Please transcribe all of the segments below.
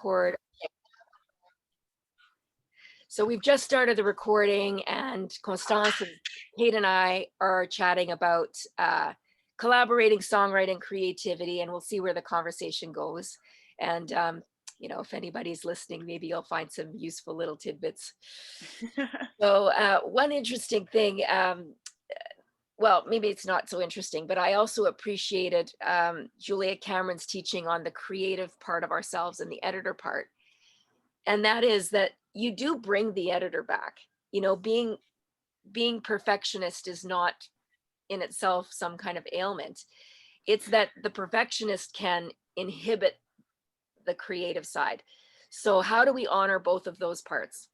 record. So we've just started the recording, and Constance and Kate and I are chatting about collaborating, songwriting, creativity, and we'll see where the conversation goes. And you know, if anybody's listening, maybe you'll find some useful little tidbits. So one interesting thing, well, maybe it's not so interesting, but I also appreciated Julia Cameron's teaching on the creative part of ourselves and the editor part. And that is that you do bring the editor back. You know, being perfectionist is not in itself some kind of ailment. It's that the perfectionist can inhibit the creative side. So how do we honor both of those parts?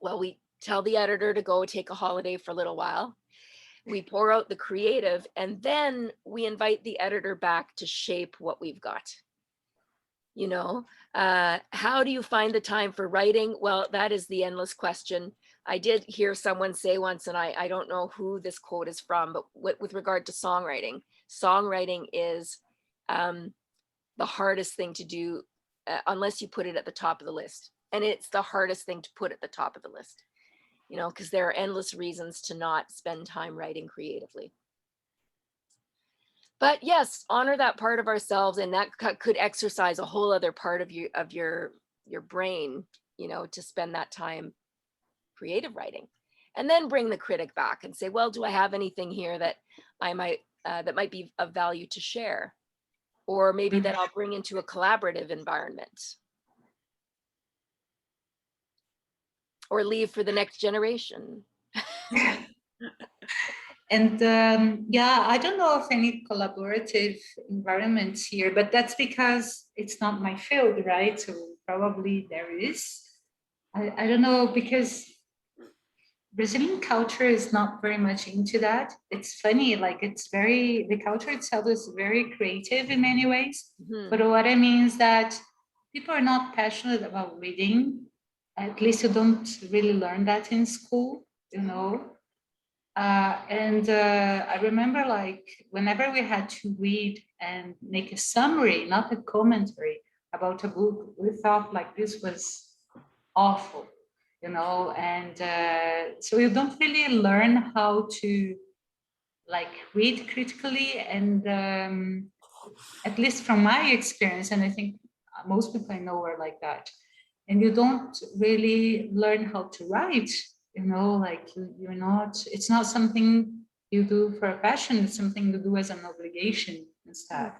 Well, we tell the editor to go take a holiday for a little while. We pour out the creative, and then we invite the editor back to shape what we've got. You know, how do you find the time for writing? Well, that is the endless question. I did hear someone say once, and I don't know who this quote is from, but with regard to songwriting, songwriting is the hardest thing to do unless you put it at the top of the list. And it's the hardest thing to put at the top of the list, you know, because there are endless reasons to not spend time writing creatively. But yes, honor that part of ourselves, and that could exercise a whole other part of your brain, you know, to spend that time creative writing. And then bring the critic back and say, well, do I have anything here that I might that might be of value to share, or maybe that I'll bring into a collaborative environment, or leave for the next generation. And yeah, I don't know of any collaborative environments here, but that's because it's not my field, right? So probably there is. I don't know, because Brazilian culture is not very much into that. It's funny, like the culture itself is very creative in many ways. Mm-hmm. But what I mean is that people are not passionate about reading. At least you don't really learn that in school, you know. I remember, like, whenever we had to read and make a summary, not a commentary about a book, we thought like this was awful, you know. And so you don't really learn how to like read critically. And at least from my experience, and I think most people I know are like that. And you don't really learn how to write. You know, like you're not, it's not something you do for a passion, it's something you do as an obligation instead.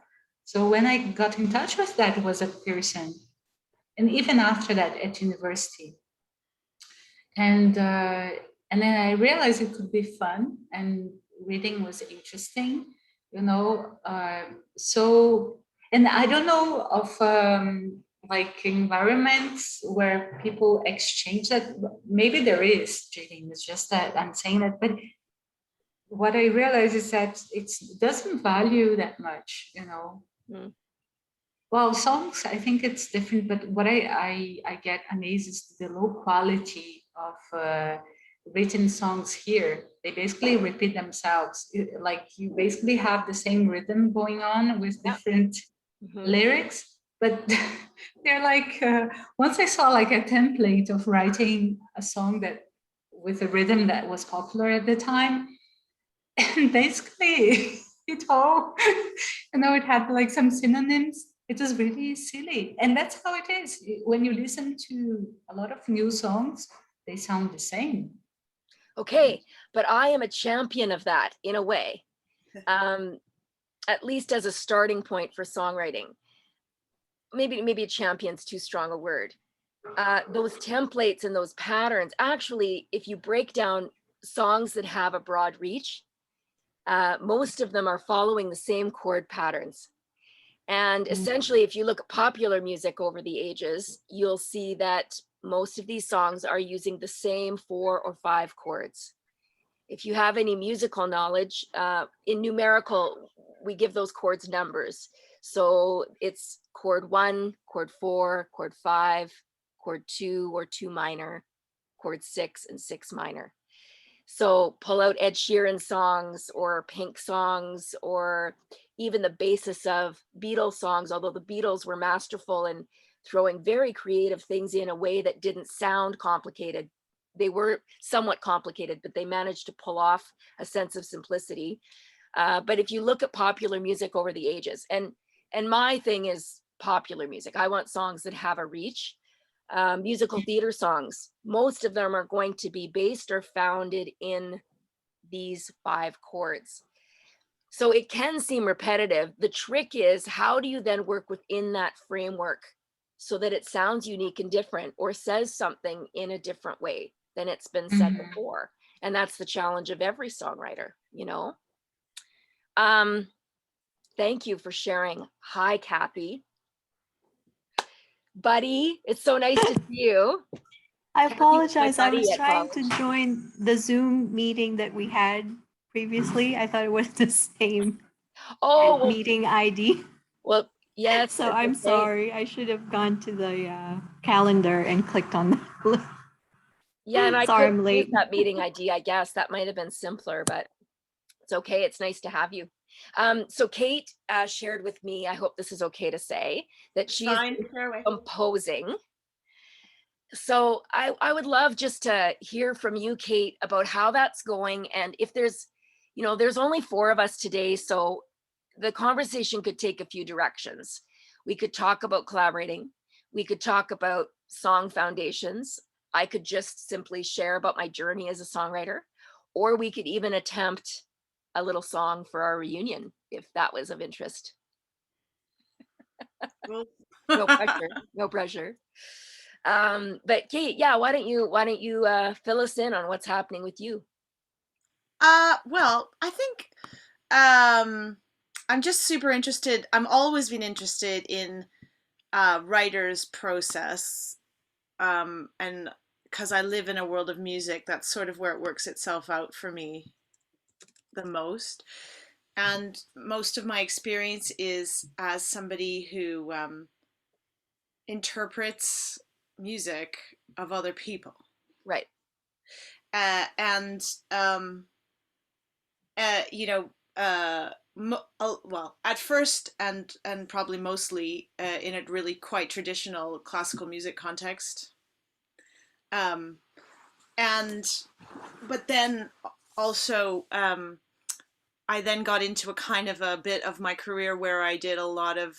So when I got in touch with that, it was at Pearson. And even after that at university. And then I realized it could be fun and reading was interesting, you know. So, and I don't know of like environments where people exchange that. Maybe there is, Jaylene. It's just that I'm saying that. But what I realize is that it doesn't value that much, you know. Mm. Well, songs, I think it's different. But what I get amazed is the low quality of written songs here. They basically repeat themselves. Like you basically have the same rhythm going on with different lyrics. But they're like, once I saw like a template of writing a song that with a rhythm that was popular at the time, and basically it all, you know, it had like some synonyms. It was really silly. And that's how it is. When you listen to a lot of new songs, they sound the same. Okay, but I am a champion of that in a way, at least as a starting point for songwriting. Maybe a champion's too strong a word. Those templates and those patterns, actually, if you break down songs that have a broad reach, most of them are following the same chord patterns. And essentially, if you look at popular music over the ages, you'll see that most of these songs are using the same 4 or 5 chords. If you have any musical knowledge, in numerical, we give those chords numbers. So it's chord 1, chord 4, chord 5, chord 2 or 2 minor, chord 6 and 6 minor. So pull out Ed Sheeran songs or Pink songs, or even the basis of Beatles songs, although the Beatles were masterful in throwing very creative things in a way that didn't sound complicated. They were somewhat complicated, but they managed to pull off a sense of simplicity. But if you look at popular music over the ages, and my thing is popular music, I want songs that have a reach. Musical theater songs, most of them are going to be based or founded in these 5 chords. So it can seem repetitive. The trick is, how do you then work within that framework so that it sounds unique and different, or says something in a different way than it's been said Mhm. before? And that's the challenge of every songwriter, you know? Um, thank you for sharing. Hi, Kathy. Buddy, it's so nice to see you. I Kathy was my apologize. I buddy was at trying college. to join the Zoom meeting that we had previously. I thought it was the same Oh, well, meeting ID. well, yes, So it's I'm okay. sorry. I should have gone to the calendar and clicked on that. Yeah, and I Sorry, could I'm use late. that meeting ID, I guess. That might have been simpler, but it's okay. It's nice to have you. So Kate shared with me, I hope this is okay to say, that she's Fine, fair away. composing. So I would love just to hear from you, Kate, about how that's going. And if there's, there's only 4 of us today, so the conversation could take a few directions. We could talk about collaborating. We could talk about song foundations. I could just simply share about my journey as a songwriter, or we could even attempt a little song for our reunion, if that was of interest. Well, No pressure, no pressure. But Kate, yeah, why don't you fill us in on what's happening with you? well, I think I'm just super interested. I'm always been interested in writer's process, and because I live in a world of music, that's sort of where it works itself out for me the most. And most of my experience is as somebody who interprets music of other people. Right. And you know, well, at first and probably mostly in a really quite traditional classical music context, um, and but then also I then got into a kind of a bit of my career where I did a lot of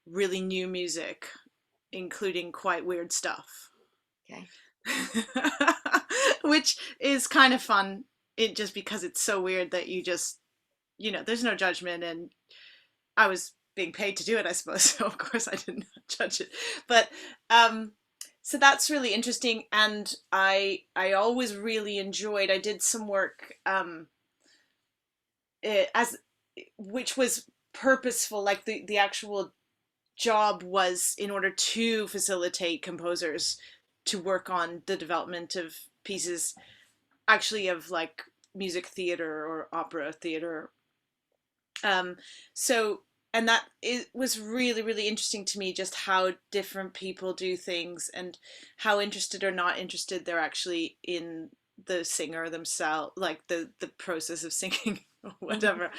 really new music, including quite weird stuff. Okay. Which is kind of fun, just because it's so weird that there's no judgment, and I was being paid to do it, I suppose, so of course I didn't judge it. But so that's really interesting, and I always really enjoyed. I did some work as which was purposeful, like the actual job was in order to facilitate composers to work on the development of pieces, actually, of like music theater or opera theater. Um, so, and that it was really, really interesting to me, just how different people do things and how interested or not interested they're actually in the singer themselves, like the process of singing or whatever.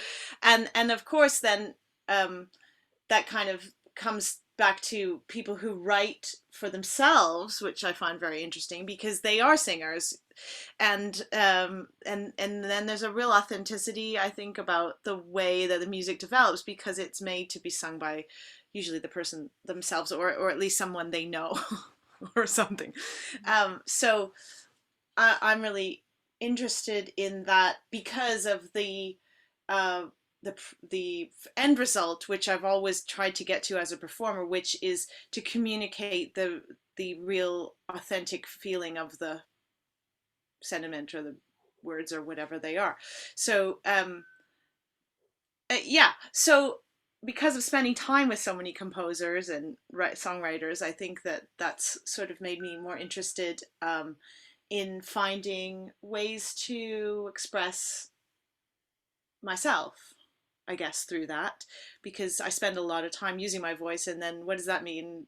And of course, then that kind of comes back to people who write for themselves, which I find very interesting because they are singers, and then there's a real authenticity, I think, about the way that the music develops because it's made to be sung by usually the person themselves, or at least someone they know or something. So I'm really interested in that because of uh, the end result, which I've always tried to get to as a performer, which is to communicate the real authentic feeling of the sentiment or the words or whatever they are. So yeah, so because of spending time with so many composers and songwriters, I think that that's sort of made me more interested in finding ways to express myself, I guess, through that, because I spend a lot of time using my voice. And then what does that mean?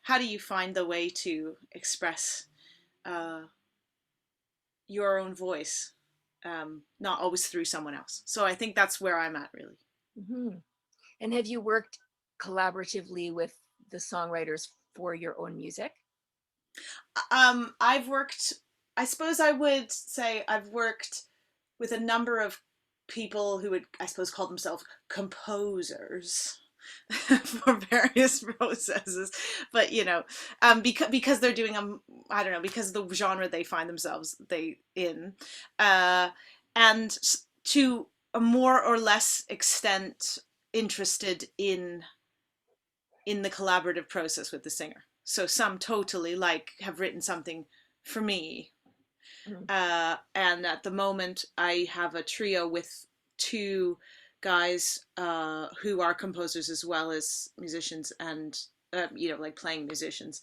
How do you find the way to express uh, your own voice, not always through someone else? So I think that's where I'm at, really. Hmm. And have you worked collaboratively with the songwriters for your own music? I've worked, I suppose I would say I've worked with a number of people who would, I suppose, call themselves composers for various processes, but because they're doing I don't know, because of the genre they find themselves in, and to a more or less extent interested in the collaborative process with the singer. So some totally like have written something for me. Mhm. And at the moment, I have a trio with two guys who are composers as well as musicians, and like playing musicians.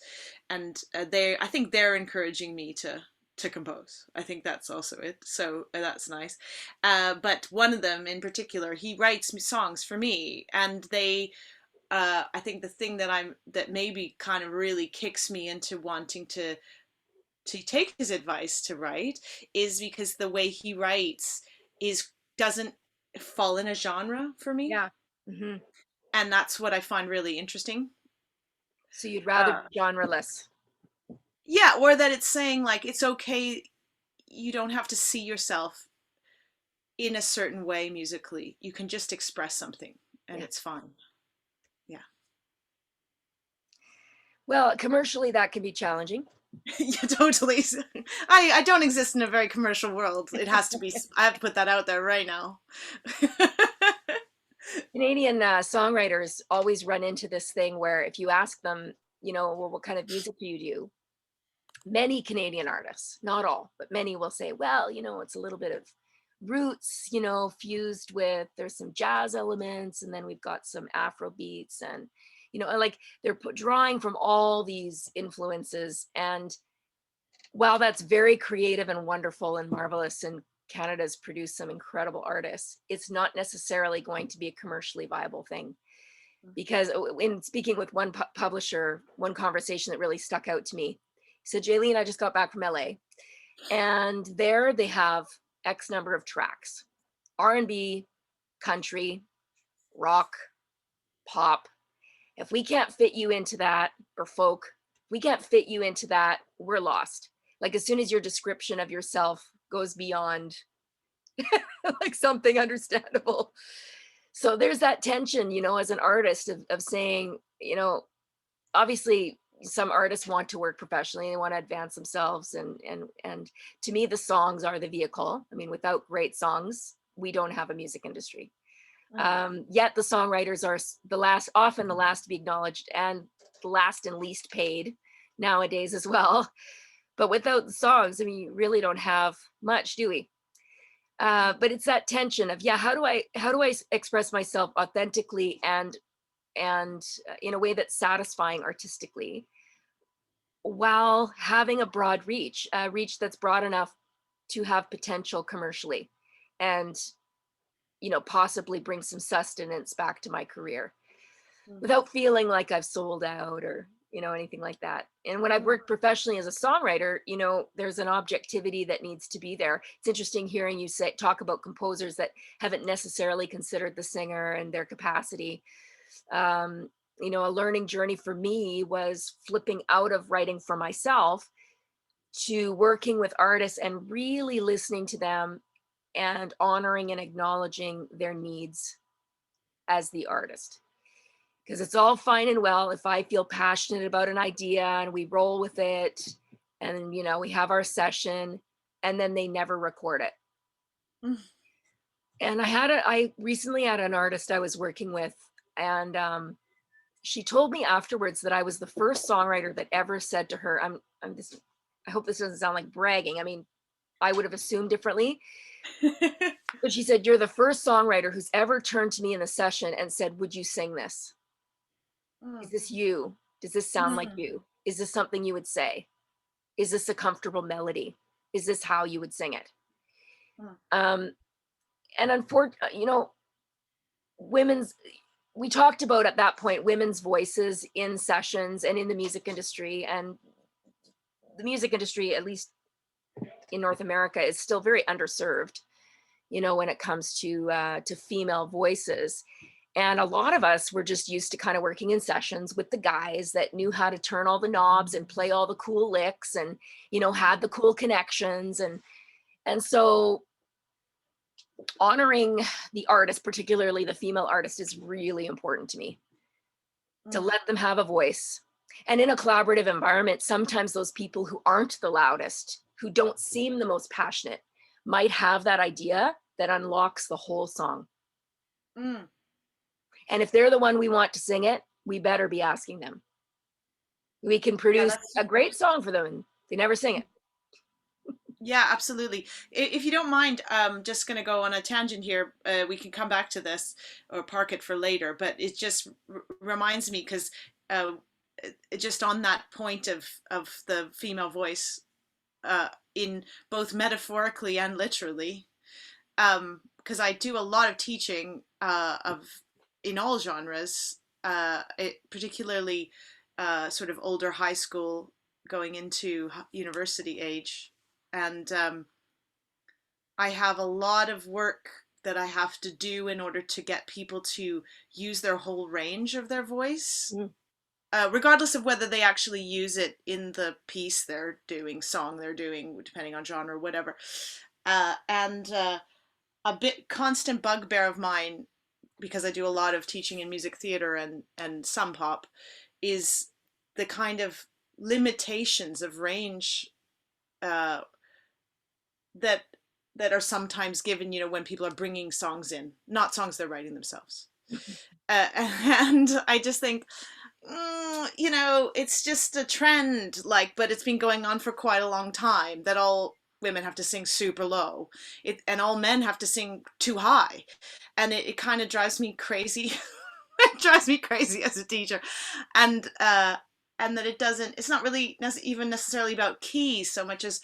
And I think they're encouraging me to compose. I think that's also it. So that's nice. But one of them in particular, he writes songs for me, and I think the thing that maybe kind of really kicks me into wanting to take his advice to write is because the way he writes doesn't fall in a genre for me, Yeah. Hmm. and that's what I find really interesting. So you'd rather Uh, be genreless. yeah, or that it's saying like it's okay, you don't have to see yourself in a certain way musically. You can just express something, and Yeah. it's fine. Yeah. Well, commercially that can be challenging. Yeah, totally. I don't exist in a very commercial world. It has to be. I have to put that out there right now. Canadian songwriters always run into this thing where if you ask them, well, what kind of music do you do? Many Canadian artists, not all, but many will say, well, it's a little bit of roots, fused with, there's some jazz elements, and then we've got some Afro beats, and, like they're drawing from all these influences. And while that's very creative and wonderful and marvelous, and Canada's produced some incredible artists, it's not necessarily going to be a commercially viable thing. Because in speaking with one publisher, one conversation that really stuck out to me, he said, Jaylene, I just got back from LA, and there they have X number of tracks, R&B, country, rock, pop. If we can't fit you into that, or folk, if we can't fit you into that, we're lost. Like as soon as your description of yourself goes beyond like something understandable. So there's that tension, as an artist of saying, obviously some artists want to work professionally, they want to advance themselves, and to me the songs are the vehicle. I mean, without great songs we don't have a music industry. Yet the songwriters are often the last to be acknowledged, and the last and least paid nowadays as well. But without the songs, I mean, you really don't have much, do we? But it's that tension of, yeah, how do I express myself authentically and in a way that's satisfying artistically, while having a broad reach, a reach that's broad enough to have potential commercially, and possibly bring some sustenance back to my career without feeling like I've sold out, or anything like that. And when I've worked professionally as a songwriter, there's an objectivity that needs to be there. It's interesting hearing you talk about composers that haven't necessarily considered the singer and their capacity. A learning journey for me was flipping out of writing for myself to working with artists and really listening to them and honoring and acknowledging their needs as the artist. Because it's all fine and well if I feel passionate about an idea and we roll with it, and we have our session, and then they never record it. Mm. And I recently had an artist I was working with, and she told me afterwards that I was the first songwriter that ever said to her, I hope this doesn't sound like bragging. I mean, I would have assumed differently. But she said, you're the first songwriter who's ever turned to me in a session and said, would you sing this? Is this you? Does this sound like you? Is this something you would say? Is this a comfortable melody? Is this how you would sing it? And unfortunately, we talked about at that point women's voices in sessions and in the music industry, and the music industry, at least in North America, is still very underserved, when it comes to female voices. And a lot of us were just used to kind of working in sessions with the guys that knew how to turn all the knobs and play all the cool licks and, you know, had the cool connections. And so honoring the artist, particularly the female artist, is really important to me, to let them have a voice. And in a collaborative environment, sometimes those people who aren't the loudest, who don't seem the most passionate, might have that idea that unlocks the whole song. Mm. And if they're the one we want to sing it, we better be asking them. We can produce a great song for them and they never sing it. Yeah, absolutely. If you don't mind, just going to go on a tangent here. We can come back to this or park it for later, but it just reminds me because just on that point of the female voice in both metaphorically and literally, because I do a lot of teaching in all genres, particularly sort of older high school going into university age. And I have a lot of work that I have to do in order to get people to use their whole range of their voice, regardless of whether they actually use it in the piece they're doing, song they're doing, depending on genre, whatever. And a bit constant bugbear of mine, because I do a lot of teaching in music theater and some pop, is the kind of limitations of range that are sometimes given, you know, when people are bringing songs in, not songs they're writing themselves. And I just think, you know, it's just a trend, like, but it's been going on for quite a long time that all women have to sing super low, and all men have to sing too high, and it kind of drives me crazy. It drives me crazy as a teacher, and that it's not really even necessarily about keys so much as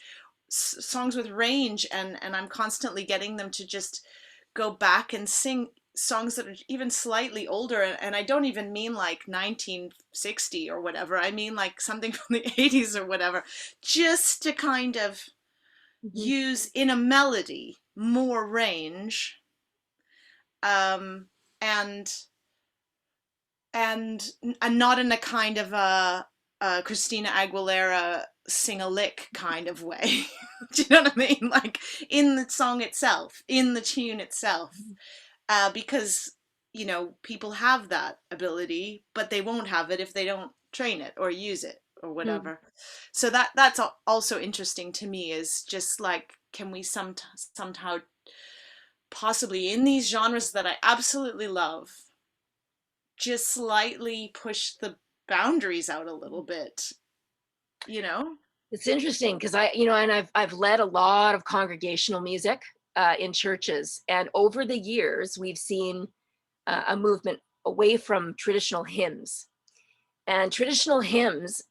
songs with range, and I'm constantly getting them to just go back and sing songs that are even slightly older, and I don't even mean like 1960 or whatever, I mean like something from the 80s or whatever, just to kind of use in a melody more range, and not in a kind of a Christina Aguilera sing a lick kind of way. Do you know what I mean? Like in the song itself, in the tune itself, because, you know, people have that ability, but they won't have it if they don't train it or use it or whatever. So that's also interesting to me, is just like, can we somehow possibly in these genres that I absolutely love, just slightly push the boundaries out a little bit, you know? It's interesting because and I've led a lot of congregational music in churches, and over the years we've seen a movement away from traditional hymns, and traditional hymns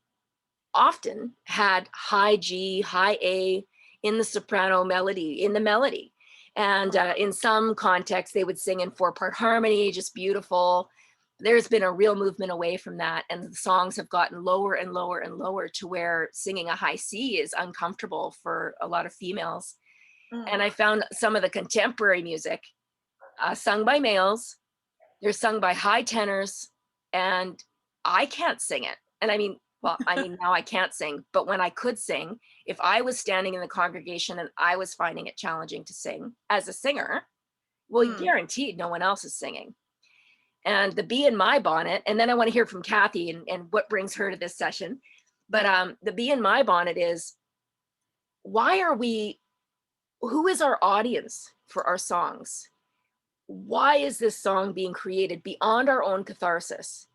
often had high G, high A in the soprano melody, and in some contexts they would sing in 4-part harmony, just beautiful. There's been a real movement away from that, and the songs have gotten lower and lower and lower to where singing a high C is uncomfortable for a lot of females. And I found some of the contemporary music sung by males, they're sung by high tenors, and I can't sing it. And I mean, now I can't sing, but when I could sing, if I was standing in the congregation and I was finding it challenging to sing as a singer, well, guaranteed no one else is singing. And the bee in my bonnet, and then I want to hear from Kathy and what brings her to this session. But the bee in my bonnet is, who is our audience for our songs? Why is this song being created beyond our own catharsis?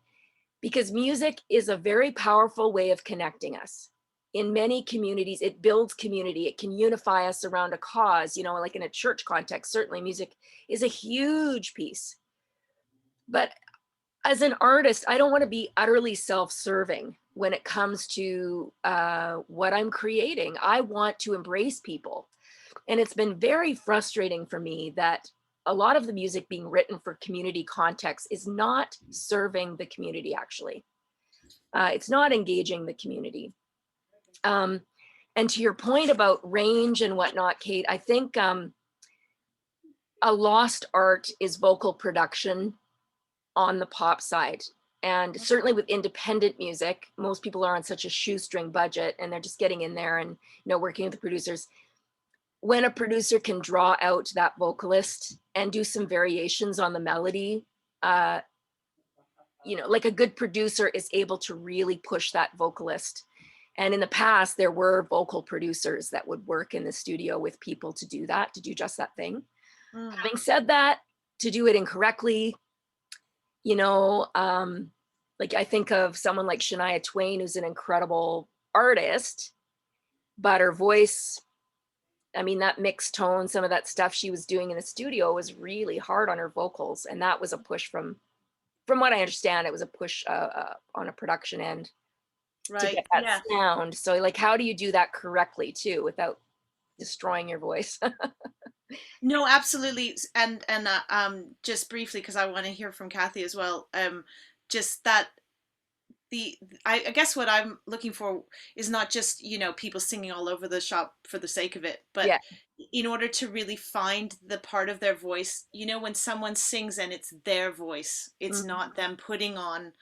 Because music is a very powerful way of connecting us. In many communities, it builds community. It can unify us around a cause, like in a church context, certainly music is a huge piece. But as an artist, I don't want to be utterly self-serving when it comes to what I'm creating. I want to embrace people. And it's been very frustrating for me that a lot of the music being written for community context is not serving the community, actually. It's not engaging the community. And to your point about range and whatnot, Kate, I think a lost art is vocal production on the pop side. And certainly with independent music, most people are on such a shoestring budget and they're just getting in there and, working with the producers. When a producer can draw out that vocalist and do some variations on the melody, like a good producer is able to really push that vocalist. And in the past, there were vocal producers that would work in the studio with people to do that, to do just that thing. Having said that, to do it incorrectly, like I think of someone like Shania Twain, who's an incredible artist, but her voice, I mean, that mixed tone, some of that stuff she was doing in the studio was really hard on her vocals. And that was a push from what I understand, it was a push on a production end to get that sound. So like, how do you do that correctly too, without destroying your voice? No, absolutely. And just briefly, because I want to hear from Kathy as well, just that I guess what I'm looking for is not just, people singing all over the shop for the sake of it, but in order to really find the part of their voice, when someone sings and it's their voice, it's not them putting on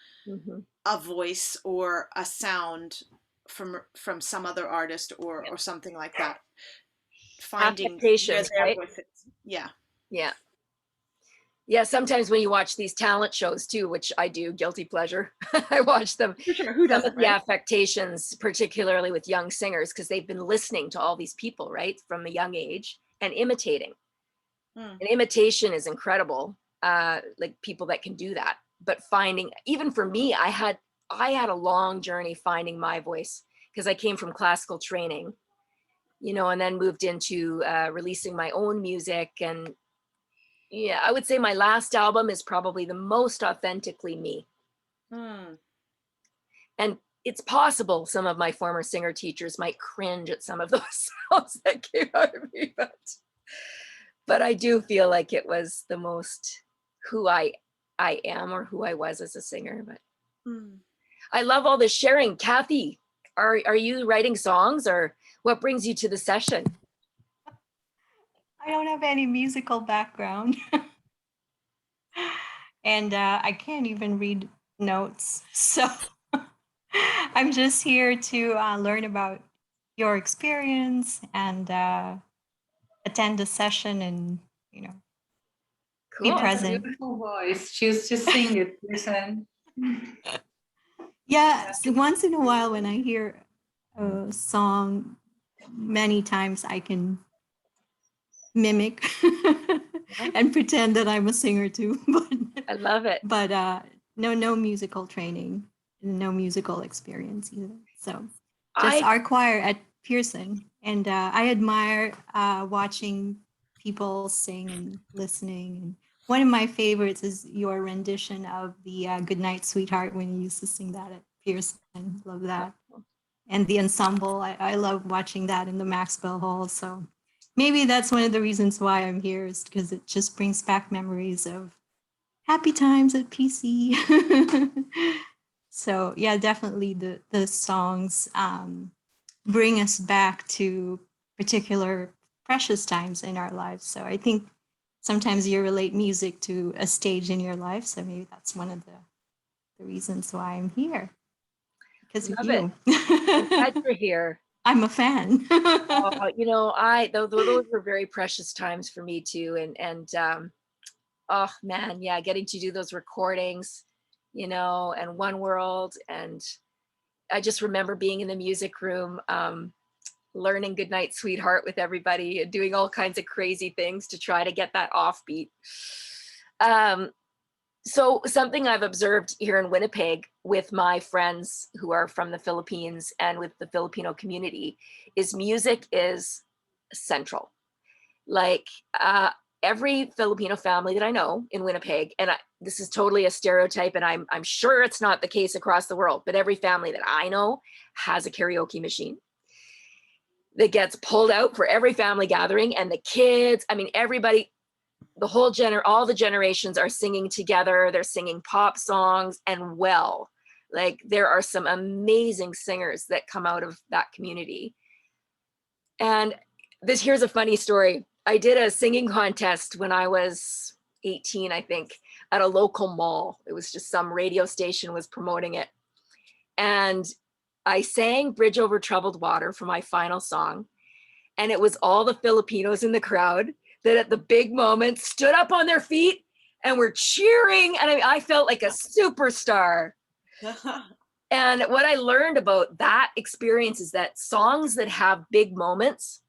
a voice or a sound from some other artist or something like that. Finding where their voice is. Yeah, sometimes when you watch these talent shows too, which I do, guilty pleasure, I watch them. For sure. Who doesn't, the affectations, particularly with young singers, because they've been listening to all these people, right, from a young age and imitating. And imitation is incredible, like people that can do that. But finding, even for me, I had a long journey finding my voice because I came from classical training, and then moved into releasing my own music. And yeah, I would say my last album is probably the most authentically me. And it's possible some of my former singer teachers might cringe at some of those songs that came out of me, but I do feel like it was the most who I am or who I was as a singer. But I love all this sharing. Kathy, are you writing songs, or what brings you to the session? I don't have any musical background. And I can't even read notes. So I'm just here to learn about your experience and attend the session and, be Cool. present. Beautiful voice. Choose to sing it. Listen. Yeah, so once in a while when I hear a song many times, I can mimic and pretend that I'm a singer too. But I love it. But no musical training, no musical experience either. So just our choir at Pearson, and I admire watching people sing and listening. And one of my favorites is your rendition of the "Goodnight, Sweetheart" when you used to sing that at Pearson. Love that, and the ensemble. I love watching that in the Maxwell Hall. So maybe that's one of the reasons why I'm here, is because it just brings back memories of happy times at PC. So yeah, definitely the songs bring us back to particular precious times in our lives. So I think sometimes you relate music to a stage in your life. So maybe that's one of the reasons why I'm here. Because of you. I'm glad you're here. I'm a fan. Those were very precious times for me too. And oh man, yeah, getting to do those recordings, and One World. And I just remember being in the music room, learning Goodnight Sweetheart with everybody and doing all kinds of crazy things to try to get that offbeat. So something I've observed here in Winnipeg with my friends who are from the Philippines and with the Filipino community is music is central. Like every Filipino family that I know in Winnipeg, and this is totally a stereotype, and I'm sure it's not the case across the world, but every family that I know has a karaoke machine that gets pulled out for every family gathering, and the kids, I mean, everybody, the whole all the generations are singing together. They're singing pop songs, and like there are some amazing singers that come out of that community. And here's a funny story. I did a singing contest when I was 18, I think. at a local mall. It was just some radio station was promoting it. And I sang Bridge Over Troubled Water for my final song. And it was all the Filipinos in the crowd that at the big moment stood up on their feet and were cheering. And I felt like a superstar. And what I learned about that experience is that songs that have big moments,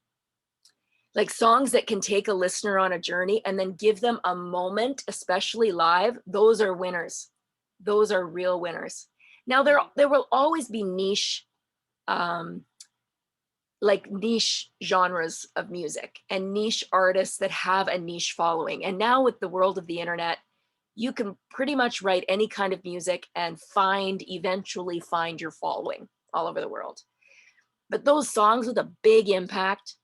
like songs that can take a listener on a journey and then give them a moment, especially live, those are winners. Those are real winners. Now there will always be niche, like niche genres of music and niche artists that have a niche following. And now with the world of the internet, you can pretty much write any kind of music and eventually find your following all over the world. But those songs with a big impact,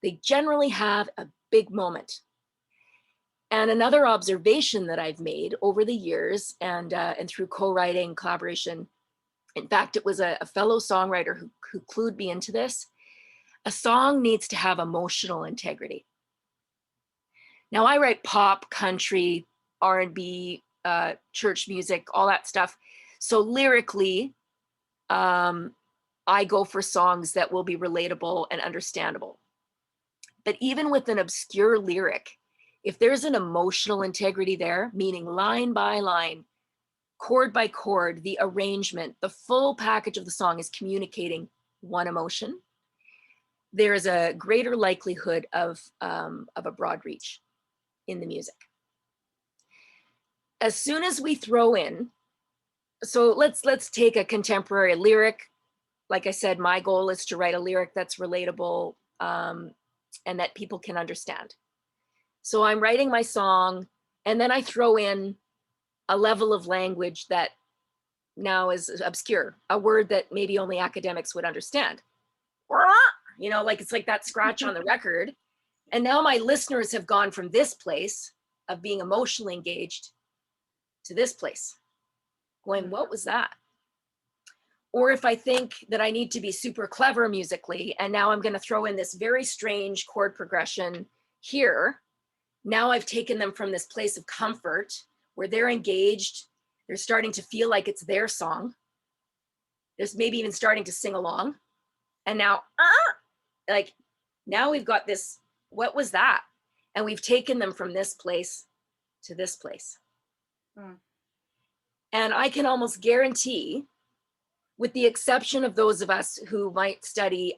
they generally have a big moment. And another observation that I've made over the years and through co-writing, collaboration, in fact, it was a fellow songwriter who clued me into this. A song needs to have emotional integrity. Now I write pop, country, R&B, church music, all that stuff. So lyrically, I go for songs that will be relatable and understandable. But even with an obscure lyric, if there's an emotional integrity there, meaning line by line, chord by chord, the arrangement, the full package of the song is communicating one emotion, there is a greater likelihood of a broad reach in the music. As soon as we throw in, so let's take a contemporary lyric. Like I said, my goal is to write a lyric that's relatable and that people can understand. So I'm writing my song and then I throw in a level of language that now is obscure, a word that maybe only academics would understand. You know, like it's like that scratch on the record. And now my listeners have gone from this place of being emotionally engaged to this place, going, what was that? Or if I think that I need to be super clever musically, and now I'm going to throw in this very strange chord progression here, now I've taken them from this place of comfort where they're engaged, they're starting to feel like it's their song. There's maybe even starting to sing along. And now, like, now we've got this, what was that? And we've taken them from this place to this place. And I can almost guarantee, with the exception of those of us who might study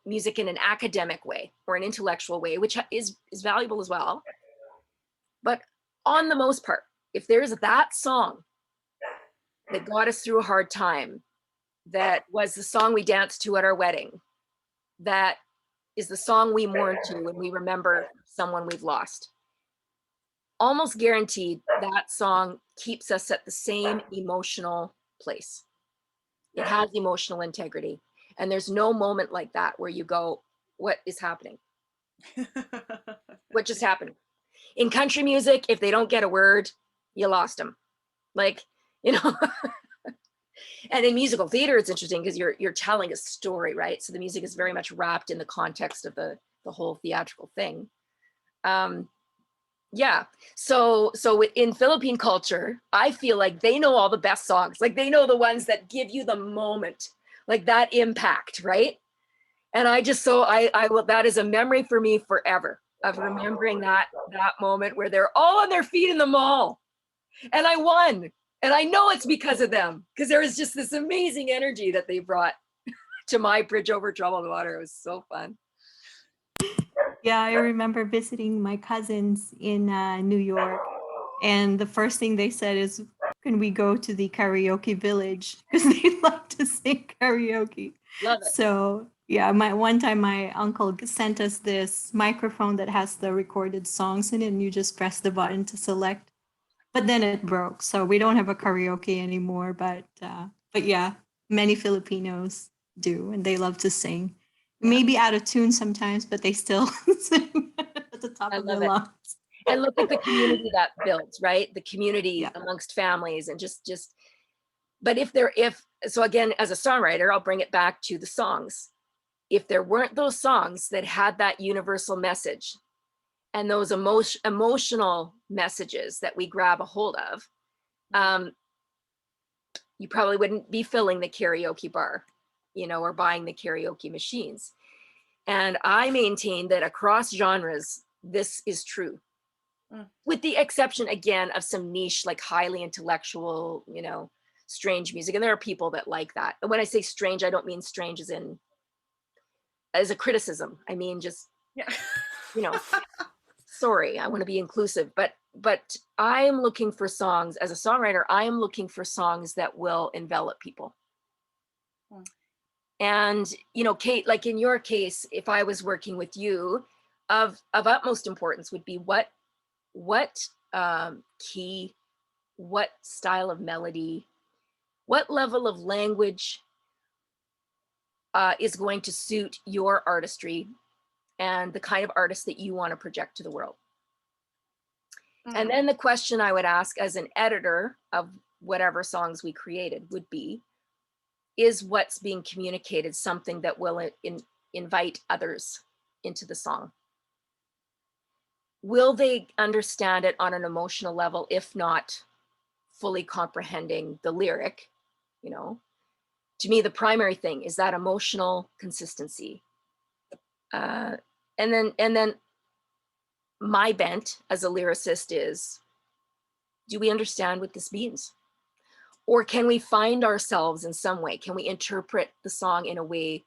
music in an academic way or an intellectual way, which is valuable as well. But on the most part, if there's that song that got us through a hard time, that was the song we danced to at our wedding, that is the song we mourn to when we remember someone we've lost, almost guaranteed that song keeps us at the same emotional place. It has emotional integrity. And there's no moment like that where you go, what is happening? What just happened? In country music, if they don't get a word, you lost them. Like, you know, and in musical theater, it's interesting because you're telling a story, right? So the music is very much wrapped in the context of the whole theatrical thing. Yeah. So in Philippine culture, I feel like they know all the best songs. Like they know the ones that give you the moment, like that impact, right? And I just, so I will, that is a memory for me forever of remembering that moment where they're all on their feet in the mall and I won. And I know it's because of them, because there was just this amazing energy that they brought to my Bridge Over Troubled Water. It was so fun. Yeah, I remember visiting my cousins in New York, and the first thing they said is, "Can we go to the karaoke village?" Because they like to sing karaoke. Love it. So yeah, one time my uncle sent us this microphone that has the recorded songs in it, and you just press the button to select. But then it broke, so we don't have a karaoke anymore. But yeah, many Filipinos do, and they love to sing. Maybe out of tune sometimes, but they still sing at the top of their lungs. And look at the community that builds, right? The community amongst families and just, but so again, as a songwriter, I'll bring it back to the songs. If there weren't those songs that had that universal message, and those emotional messages that we grab a hold of, you probably wouldn't be filling the karaoke bar, you know, or buying the karaoke machines. And I maintain that across genres, this is true. With the exception, again, of some niche, like highly intellectual, you know, strange music. And there are people that like that. And when I say strange, I don't mean strange as a criticism. I mean, just, Yeah. you know, sorry, I want to be inclusive, but I am looking for songs, as a songwriter, I am looking for songs that will envelop people. And, you know, Kate, like in your case, if I was working with you, of utmost importance would be what key, what style of melody, what level of language is going to suit your artistry and the kind of artist that you want to project to the world. And then the question I would ask as an editor of whatever songs we created would be, is what's being communicated something that will invite others into the song? Will they understand it on an emotional level, if not fully comprehending the lyric? You know, to me, the primary thing is that emotional consistency. And then my bent as a lyricist is, do we understand what this means? Or can we find ourselves in some way? Can we interpret the song in a way,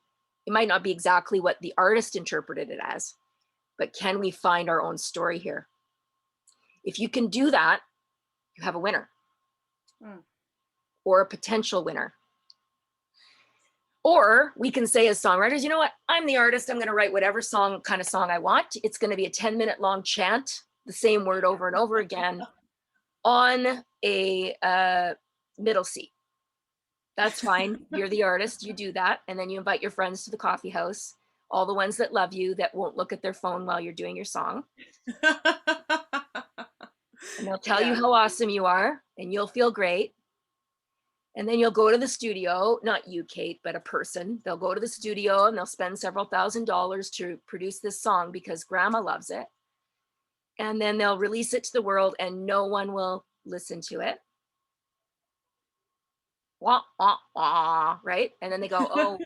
it might not be exactly what the artist interpreted it as, but can we find our own story here? If you can do that, you have a winner or a potential winner. Or we can say as songwriters, you know what, I'm the artist, I'm going to write whatever kind of song I want. It's going to be a 10-minute long chant, the same word over and over again on a middle C. That's fine. You're the artist, you do that. And then you invite your friends to the coffee house, all the ones that love you, that won't look at their phone while you're doing your song. And they'll tell you how awesome you are, and you'll feel great. And then you'll go to the studio, not you, Kate, but a person. They'll go to the studio and they'll spend several $1,000s to produce this song because grandma loves it. And then they'll release it to the world and no one will listen to it. Wah, wah, wah, right? And then they go, oh,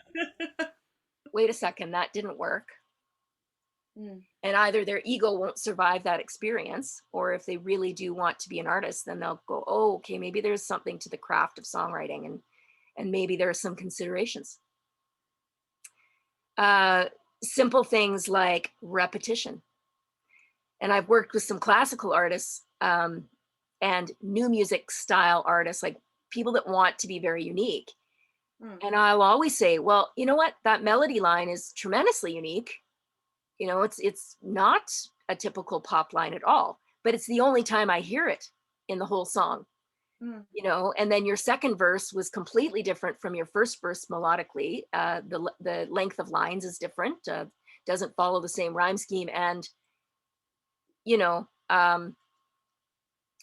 wait a second, that didn't work. And either their ego won't survive that experience, or if they really do want to be an artist, then they'll go, oh, okay, maybe there's something to the craft of songwriting, and maybe there are some considerations. Simple things like repetition. And I've worked with some classical artists and new music style artists, like people that want to be very unique. And I'll always say, well, you know what, that melody line is tremendously unique. You know, it's not a typical pop line at all, but it's the only time I hear it in the whole song. You know, and then your second verse was completely different from your first verse melodically. The length of lines is different, doesn't follow the same rhyme scheme, and you know, and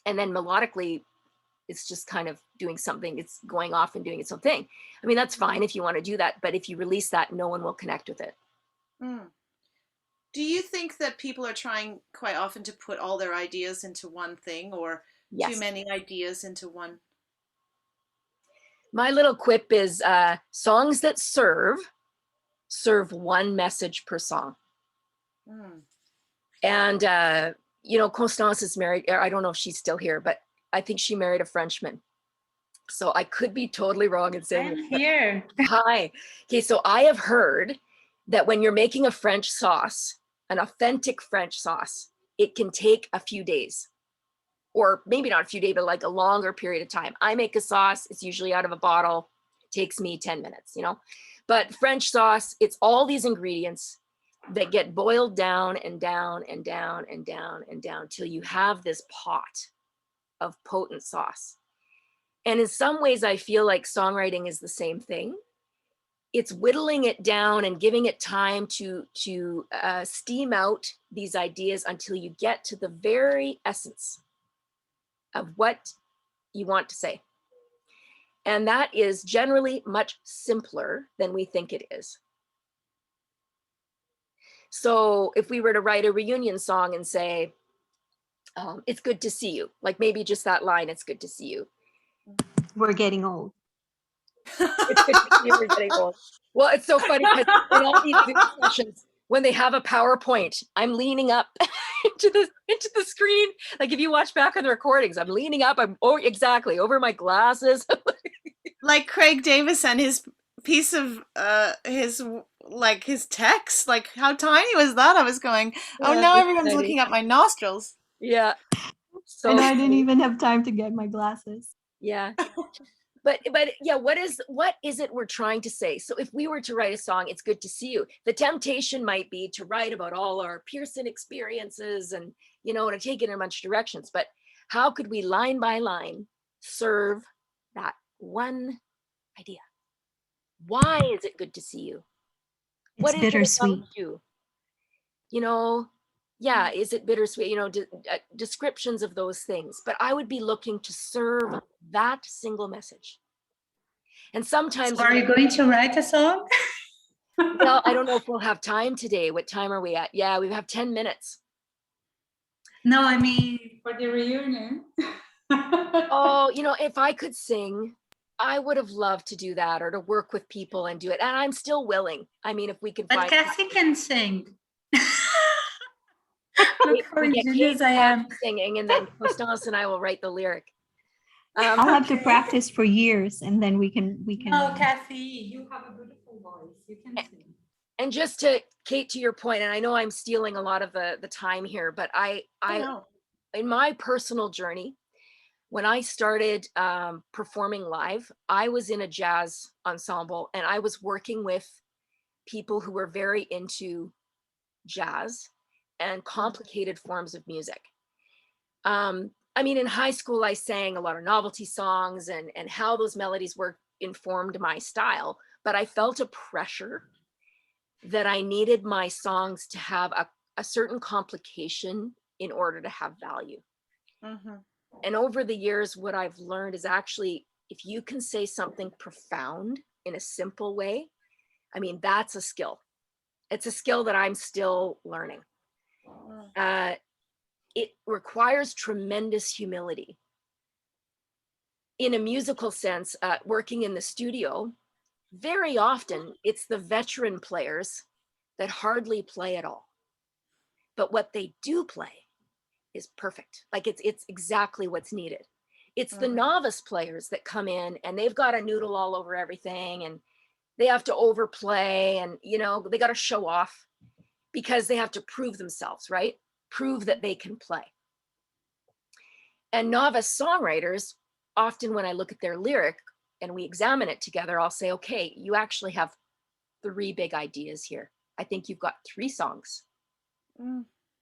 then melodically, it's just kind of doing something. It's going off and doing its own thing. I mean, that's fine if you want to do that, but if you release that, no one will connect with it. Do you think that people are trying quite often to put all their ideas into one thing, or too many ideas into one? My little quip is songs that serve one message per song. And, you know, Constance is married. I don't know if she's still here, but I think she married a Frenchman. So I could be totally wrong in saying I'm here. Hi. Okay, so I have heard that when you're making a French sauce, an authentic French sauce, it can take a few days, or maybe not a few days, but like a longer period of time. I make a sauce, it's usually out of a bottle, it takes me 10 minutes, you know, but French sauce, it's all these ingredients that get boiled down and down and down and down and down till you have this pot of potent sauce. And in some ways, I feel like songwriting is the same thing. It's whittling it down and giving it time to steam out these ideas until you get to the very essence of what you want to say. And that is generally much simpler than we think it is. So if we were to write a reunion song and say, it's good to see you, like maybe just that line, it's good to see you. We're getting old. It's good to see you, we're getting old. Well, it's so funny because in all these Zoom sessions, when they have a PowerPoint, I'm leaning up into the screen. Like if you watch back on the recordings, I'm leaning up. I'm exactly over my glasses. Like Craig Davis and his piece of his text. Like how tiny was that? I was going, oh, Yeah, now it's everyone's funny. looking at my nostrils. Yeah. So And I didn't funny. even have time to get my glasses. Yeah. But yeah, what is it we're trying to say? So if we were to write a song, it's good to see you. The temptation might be to write about all our Pearson experiences and, to take it in a bunch of directions. But how could we line by line serve that one idea? Why is it good to see you? It's What is it bittersweet. about you? Yeah, is it bittersweet? Descriptions of those things. But I would be looking to serve that single message. And sometimes, So are you going to write a song? well, I don't know if we'll have time today. What time are we at? Yeah, we have 10 minutes. No, I mean for the reunion. Oh, if I could sing, I would have loved to do that or to work with people and do it. And I'm still willing. I mean, if we can But find Kathy can sing. we Look how get ingenious Kate I am. singing, and then Constance and I will write the lyric. I'll have to Okay. practice for years, and then we can. No, Kathy, you have a beautiful voice. You can sing. And just to Kate, to your point, and I know I'm stealing a lot of the time here, but I know. in my personal journey, when I started performing live, I was in a jazz ensemble and I was working with people who were very into jazz and complicated forms of music. I mean, in high school, I sang a lot of novelty songs, and how those melodies worked informed my style, but I felt a pressure that I needed my songs to have a certain complication in order to have value. Mm-hmm. And over the years, what I've learned is actually, if you can say something profound in a simple way, I mean, that's a skill. It's a skill that I'm still learning. It requires tremendous humility. In a musical sense, working in the studio, very often it's the veteran players that hardly play at all. But what they do play is perfect. Like it's exactly what's needed. It's the novice players that come in and they've got to noodle all over everything, and they have to overplay, and they got to show off because they have to prove themselves, right? Prove that they can play. And novice songwriters, often when I look at their lyric and we examine it together, I'll say, okay, you actually have 3 big ideas here. I think you've got 3 songs.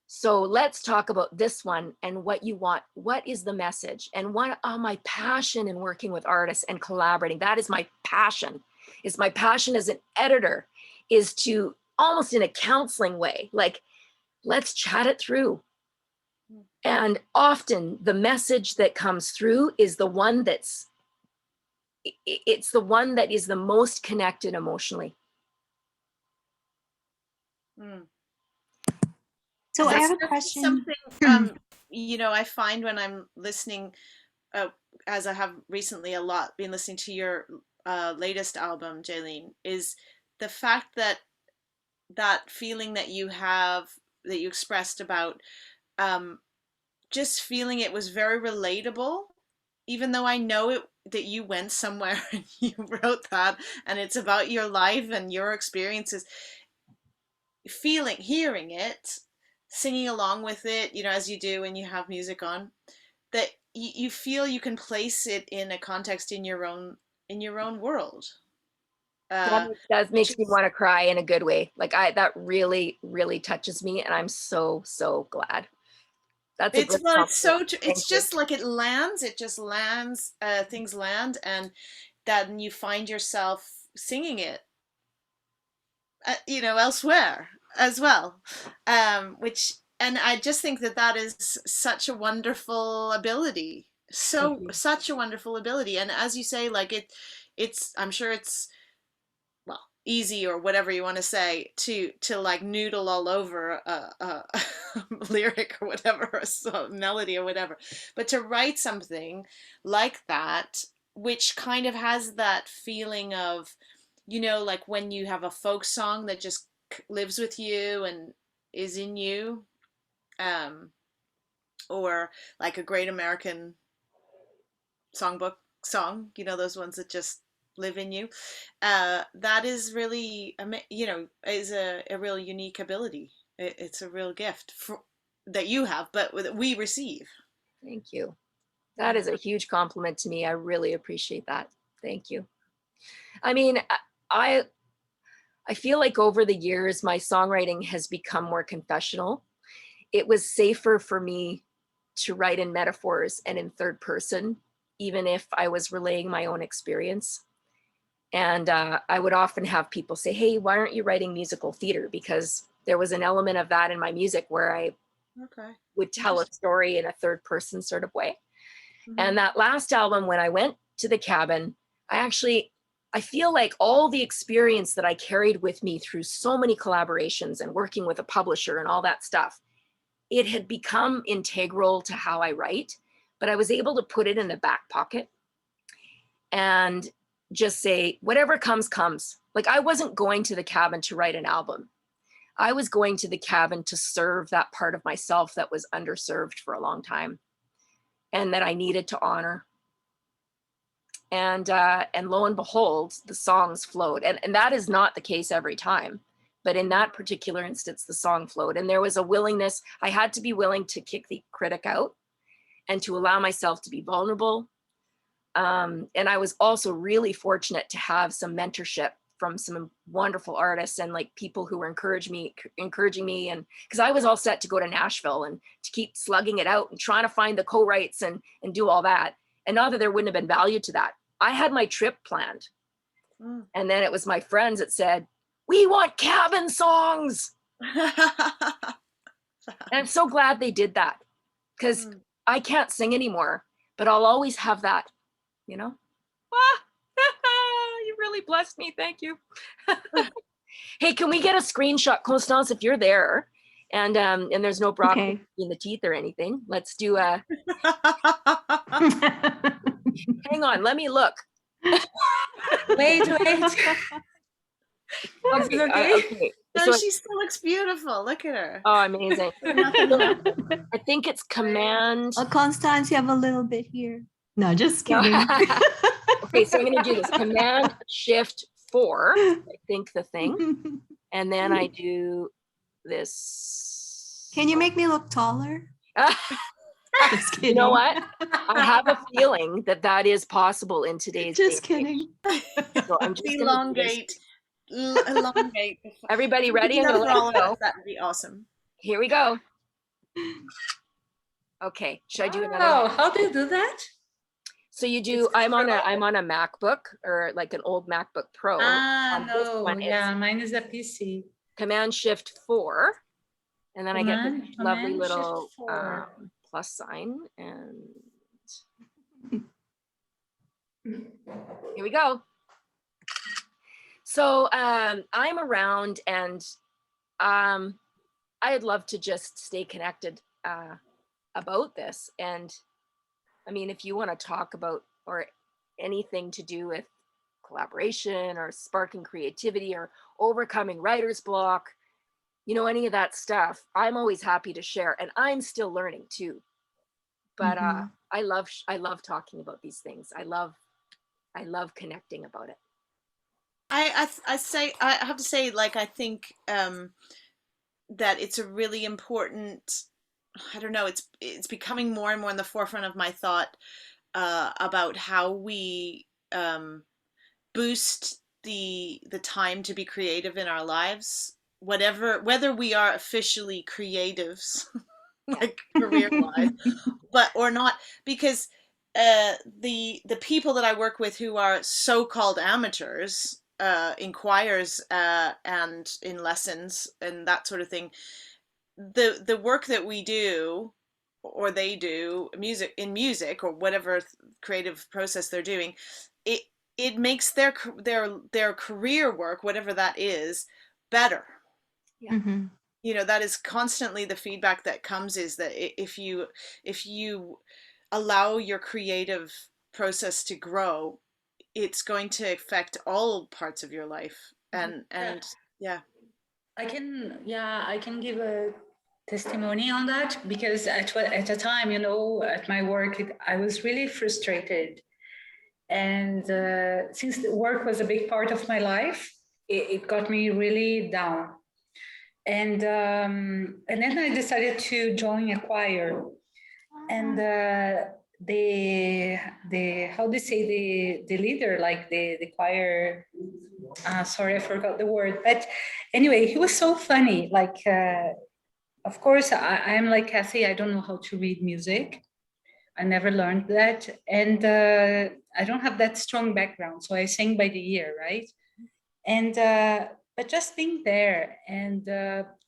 So let's talk about this one and what you want. What is the message? And my passion in working with artists and collaborating, that is my passion. Is my passion as an editor is to, almost in a counseling way, like, let's chat it through. And often the message that comes through is the one it's the one that is the most connected emotionally. So I have a question. Something I find when I'm listening, as I have recently a lot been listening to your latest album, Jaylene, is the fact that feeling that you have, that you expressed about just feeling it was very relatable, even though I know it, that you went somewhere and you wrote that and it's about your life and your experiences. Hearing it, singing along with it, as you do when you have music on, that you feel you can place it in a context in your own world. That makes me want to cry in a good way. Like that really, really touches me, and I'm so glad. That's it's so true. It's just like it just lands, things land, and then you find yourself singing it, elsewhere as well, and I just think that is such a wonderful ability. Such a wonderful ability. And as you say, like it's I'm sure it's, well, easy, or whatever you want to say, to like noodle all over a lyric or whatever, or a melody or whatever, but to write something like that, which kind of has that feeling of, you know, like when you have a folk song that just lives with you and is in you, um, or like a great American songbook song, you know, those ones that just live in you. That is really, you know, is a real unique ability. It's a real gift that you have, but that we receive. Thank you. That is a huge compliment to me. I really appreciate that. Thank you. I mean, I I feel like over the years, my songwriting has become more confessional. It was safer for me to write in metaphors and in third person, even if I was relaying my own experience. And I would often have people say, hey, why aren't you writing musical theater? Because there was an element of that in my music where I Okay. would tell a story in a third person sort of way. Mm-hmm. And that last album, when I went to the cabin, I feel like all the experience that I carried with me through so many collaborations and working with a publisher and all that stuff, it had become integral to how I write, but I was able to put it in the back pocket and just say, whatever comes, comes. Like I wasn't going to the cabin to write an album. I was going to the cabin to serve that part of myself that was underserved for a long time and that I needed to honor. And lo and behold, the songs flowed. And that is not the case every time. But in that particular instance, the song flowed. And there was a willingness, I had to be willing to kick the critic out and to allow myself to be vulnerable. And I was also really fortunate to have some mentorship from some wonderful artists and like people who were encouraging me. And because I was all set to go to Nashville and to keep slugging it out and trying to find the co-writes and do all that. And not that there wouldn't have been value to that. I had my trip planned. And then it was my friends that said, we want cabin songs. And I'm so glad they did that because I can't sing anymore, but I'll always have that, you know? You really blessed me. Thank you. Hey, can we get a screenshot, Constance, if you're there? And there's no broccoli in the teeth or anything. Let's do a. Hang on, let me look. Wait. Okay. No, she still looks beautiful. Look at her. Oh, amazing. I think it's Command. Oh, Constance, you have a little bit here. No, just kidding. Okay, so I'm going to do this. Command Shift 4, I think the thing. And then I do this. Can you make me look taller? Just kidding. You know what? I have a feeling that is possible in today's Just kidding. So I'm just elongate. Everybody ready? I'm gonna let go. That would be awesome. Here we go. Okay, should I do another? Oh, how do you do that? So you do. I'm on a MacBook or like an old MacBook Pro. No, yeah, mine is a PC. Command Shift 4, and then I get this lovely Command little Shift 4. plus sign, and here we go. So I'm around, and I'd love to just stay connected about this. And I mean, if you want to talk about or anything to do with collaboration or sparking creativity or overcoming writer's block, you know, any of that stuff, I'm always happy to share. And I'm still learning too. But I love talking about these things. I love connecting about it. I have to say, like, I think that it's a really important, I don't know, it's becoming more and more in the forefront of my thought about how we boost the time to be creative in our lives, whether we are officially creatives, like career-wise, but or not, because the people that I work with who are so-called amateurs in choirs and in lessons and that sort of thing, the work that we do or they do in music or whatever creative process they're doing, it makes their career work, whatever that is, better. Yeah. Mhm. You know, that is constantly the feedback that comes, is that if you allow your creative process to grow, it's going to affect all parts of your life. And yeah. I can give a testimony on that because at a time, you know, at my work, I was really frustrated. And since the work was a big part of my life, it got me really down. And then I decided to join a choir. And the how do you say the leader, like the choir, sorry, I forgot the word, but anyway, he was so funny. Like of course I'm like Kathy, I don't know how to read music. I never learned that, and I don't have that strong background, so I sing by the ear, right? And but just being there and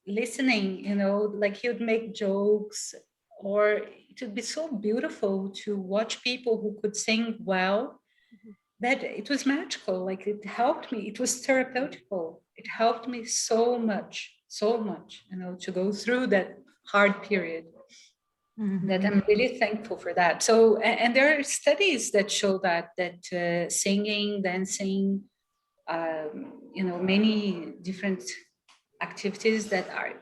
listening, you know, like he would make jokes, or it would be so beautiful to watch people who could sing well, that it was magical. Like it helped me, it was therapeutical, it helped me so much, you know, to go through that hard period, that Mhm. I'm really thankful for that. So, and there are studies that show that singing, dancing, you know, many different activities that are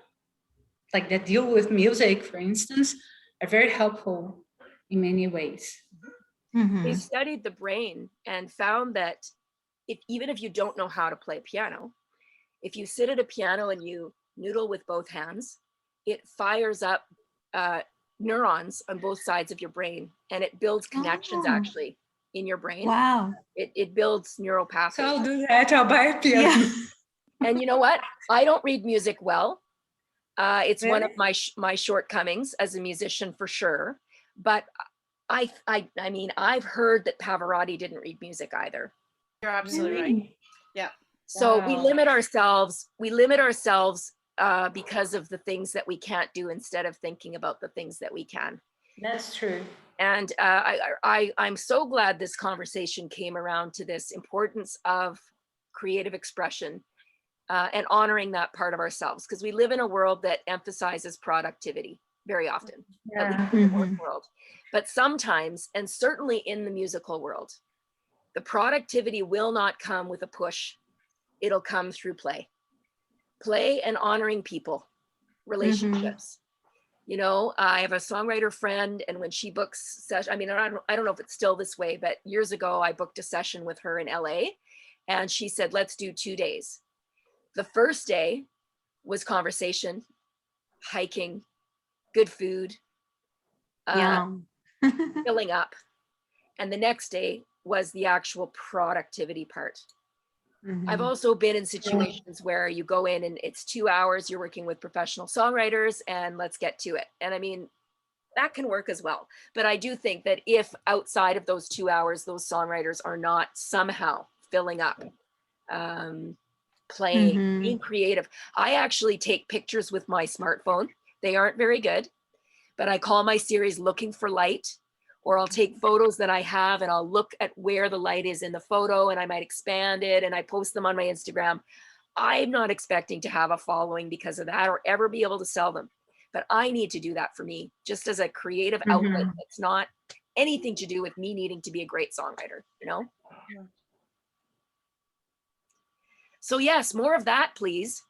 like that deal with music, for instance, are very helpful in many ways. They Mhm. studied the brain and found that even if you don't know how to play piano, if you sit at a piano and you noodle with both hands, it fires up uh, neurons on both sides of your brain, and it builds connections Oh, actually in your brain. wow. It builds neural So pathways. I'll do that. I'll buy a piano. Yeah. And you know what? I don't read music well. It's one of Really? my shortcomings as a musician for sure. But I mean, I've heard that Pavarotti didn't read music either. You're absolutely right. Really? Yeah. So we Wow. limit ourselves. We limit ourselves because of the things that we can't do instead of thinking about the things that we can. That's true. And I'm so glad this conversation came around to this importance of creative expression and honoring that part of ourselves, because we live in a world that emphasizes productivity very often, at least Yeah. in the work Mhm. world. But sometimes, and certainly in the musical world, the productivity will not come with a push. It'll come through play and honoring people, Mhm. relationships. You know, I have a songwriter friend, and when she books session, I mean, I don't know if it's still this way, but years ago I booked a session with her in LA, and she said, let's do 2 days. The first day was conversation, hiking, good food, Yum. filling up. And the next day was the actual productivity part. I've Mhm. also been in situations where you go in and it's 2 hours, you're working with professional songwriters, and let's get to it. And I mean, that can work as well. But I do think that if outside of those 2 hours, those songwriters are not somehow filling up, playing, being Mhm. creative. I actually take pictures with my smartphone. They aren't very good, but I call my series Looking for Light, or I'll take photos that I have and I'll look at where the light is in the photo and I might expand it and I post them on my Instagram. I'm not expecting to have a following because of that or ever be able to sell them. But I need to do that for me, just as a creative outlet. Mhm. It's not anything to do with me needing to be a great songwriter, you know? Yeah. So yes, more of that, please.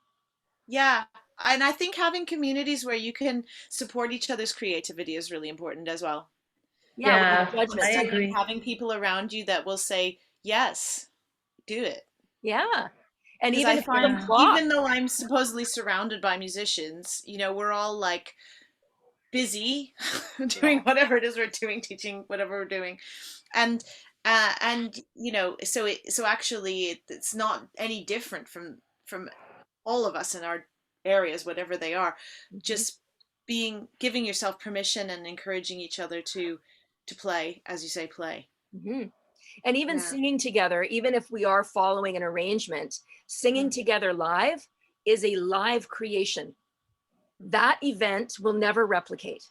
Yeah. And I think having communities where you can support each other's creativity is really important as well. Yeah, without Yeah, I judgment. agree. Having people around you that will say, yes, do it. Yeah. And Because even I if you're find, Yeah. flop, even though I'm supposedly surrounded by musicians, you know, we're all like busy doing yeah. whatever it is we're doing, teaching whatever we're doing. And you know, so actually it's not any different from all of us in our areas, whatever they are. Mhm. Just giving yourself permission and encouraging each other to play, as you say, play. Mhm. And even Yeah. singing together, even if we are following an arrangement, singing Mm. together live is a live creation. That event will never replicate,